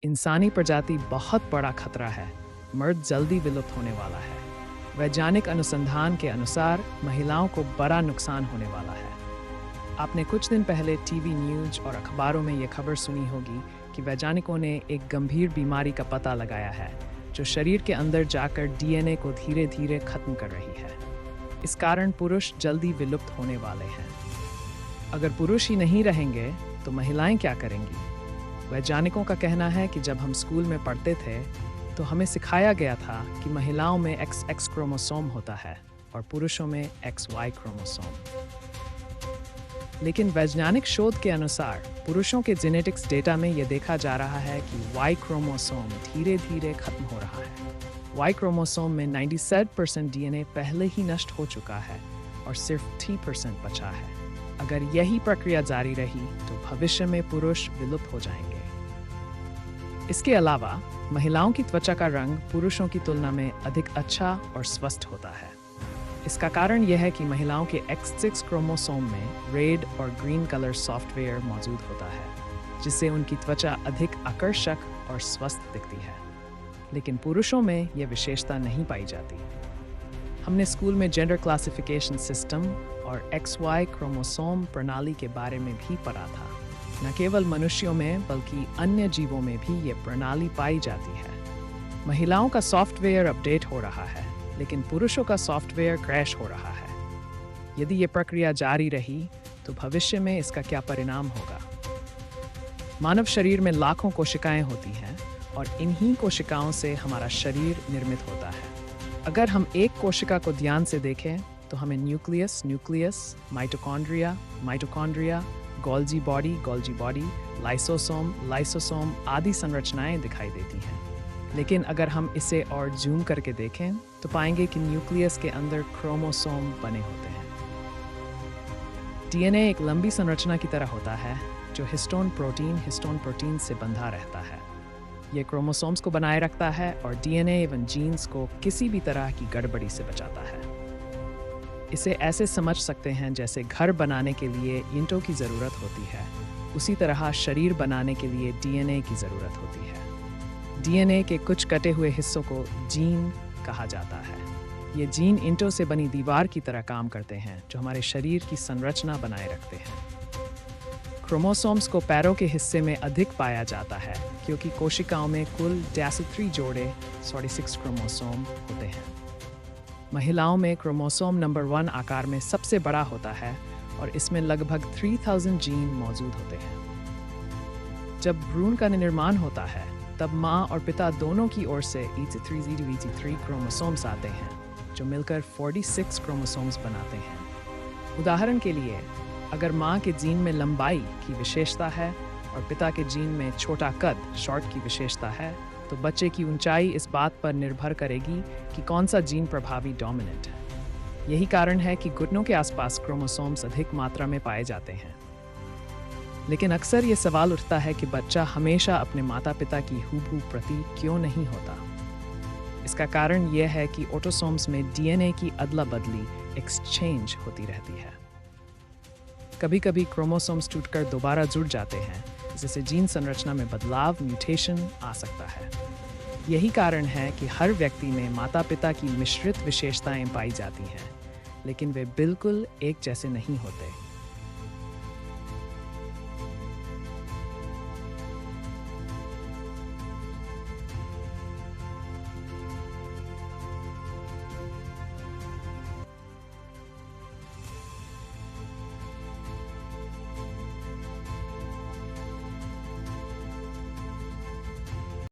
इंसानी प्रजाति बहुत बड़ा खतरा है। मर्द जल्दी विलुप्त होने वाला है। वैज्ञानिक अनुसंधान के अनुसार महिलाओं को बड़ा नुकसान होने वाला है। आपने कुछ दिन पहले टीवी न्यूज़ और अखबारों में ये खबर सुनी होगी कि वैज्ञानिकों ने एक गंभीर बीमारी का पता लगाया है जो शरीर के अंदर जाकर डीएनए को धीरे धीरे खत्म कर रही है। इस कारण पुरुष जल्दी विलुप्त होने वाले हैं। अगर पुरुष ही नहीं रहेंगे तो महिलाएं क्या करेंगी? वैज्ञानिकों का कहना है कि जब हम स्कूल में पढ़ते थे तो हमें सिखाया गया था कि महिलाओं में XX क्रोमोसोम होता है और पुरुषों में XY क्रोमोसोम। लेकिन वैज्ञानिक शोध के अनुसार पुरुषों के जेनेटिक्स डेटा में यह देखा जा रहा है कि Y क्रोमोसोम धीरे धीरे खत्म हो रहा है। Y क्रोमोसोम में 97% डीएनए पहले ही नष्ट हो चुका है और सिर्फ 3% बचा है। अगर यही प्रक्रिया जारी रही तो भविष्य में पुरुष विलुप्त हो जाएंगे। इसके अलावा महिलाओं की त्वचा का रंग पुरुषों की तुलना में अधिक अच्छा और स्वस्थ होता है। इसका कारण यह है कि महिलाओं के X6 क्रोमोसोम में रेड और ग्रीन कलर सॉफ्टवेयर मौजूद होता है, जिससे उनकी त्वचा अधिक आकर्षक और स्वस्थ दिखती है। लेकिन पुरुषों में यह विशेषता नहीं पाई जाती। हमने स्कूल में जेंडर क्लासिफिकेशन सिस्टम और XY क्रोमोसोम प्रणाली के बारे में भी पढ़ा था। न केवल मनुष्यों में बल्कि अन्य जीवों में भी ये प्रणाली पाई जाती है। महिलाओं का सॉफ्टवेयर अपडेट हो रहा है, लेकिन पुरुषों का सॉफ्टवेयर क्रैश हो रहा है। यदि ये प्रक्रिया जारी रही तो भविष्य में इसका क्या परिणाम होगा? मानव शरीर में लाखों कोशिकाएं होती हैं और इन्हीं कोशिकाओं से हमारा शरीर निर्मित होता है। अगर हम एक कोशिका को ध्यान से देखें तो हमें nucleus, mitochondria, Golgi body, lysosome आदि संरचनाएं दिखाई देती हैं। लेकिन अगर हम इसे और जूम करके देखें तो पाएंगे कि न्यूक्लियस के अंदर क्रोमोसोम बने होते हैं। डीएनए एक लंबी संरचना की तरह होता है जो हिस्टोन प्रोटीन से बंधा रहता है। यह क्रोमोसोम्स को बनाए रखता है और डीएनए एवं जीन्स को किसी भी तरह की गड़बड़ी से बचाता है। इसे ऐसे समझ सकते हैं जैसे घर बनाने के लिए ईंटों की ज़रूरत होती है, उसी तरह शरीर बनाने के लिए डीएनए की ज़रूरत होती है। डीएनए के कुछ कटे हुए हिस्सों को जीन कहा जाता है। ये जीन ईंटों से बनी दीवार की तरह काम करते हैं जो हमारे शरीर की संरचना बनाए रखते हैं। क्रोमोसोम्स को पैरों के हिस्से में अधिक पाया जाता है क्योंकि कोशिकाओं में कुल 83 जोड़े 46 क्रोमोसोम होते हैं। महिलाओं में क्रोमोसोम नंबर 1 आकार में सबसे बड़ा होता है और इसमें लगभग 3000 जीन मौजूद होते हैं। जब भ्रूण का निर्माण होता है तब माँ और पिता दोनों की ओर से ET3 क्रोमोसोम्स आते हैं जो मिलकर 46 क्रोमोसोम्स बनाते हैं। उदाहरण के लिए, अगर माँ के जीन में लंबाई की विशेषता है और पिता के जीन में छोटा कद शॉर्ट की विशेषता है तो बच्चे की ऊंचाई इस बात पर निर्भर करेगी कि कौन सा जीन प्रभावी डोमिनेंट है। यही कारण है कि घुटनों के आसपास क्रोमोसोम्स अधिक मात्रा में पाए जाते हैं। लेकिन अक्सर ये सवाल उठता है कि बच्चा हमेशा अपने माता पिता की हूबहू प्रति क्यों नहीं होता? इसका कारण यह है कि ऑटोसोम्स में डीएनए की अदला बदली एक्सचेंज होती रहती है। कभी कभी क्रोमोसोम्स टूटकर दोबारा जुड़ जाते हैं, जिससे जीन संरचना में बदलाव म्यूटेशन आ सकता है। यही कारण है कि हर व्यक्ति में माता पिता की मिश्रित विशेषताएं पाई जाती हैं, लेकिन वे बिल्कुल एक जैसे नहीं होते।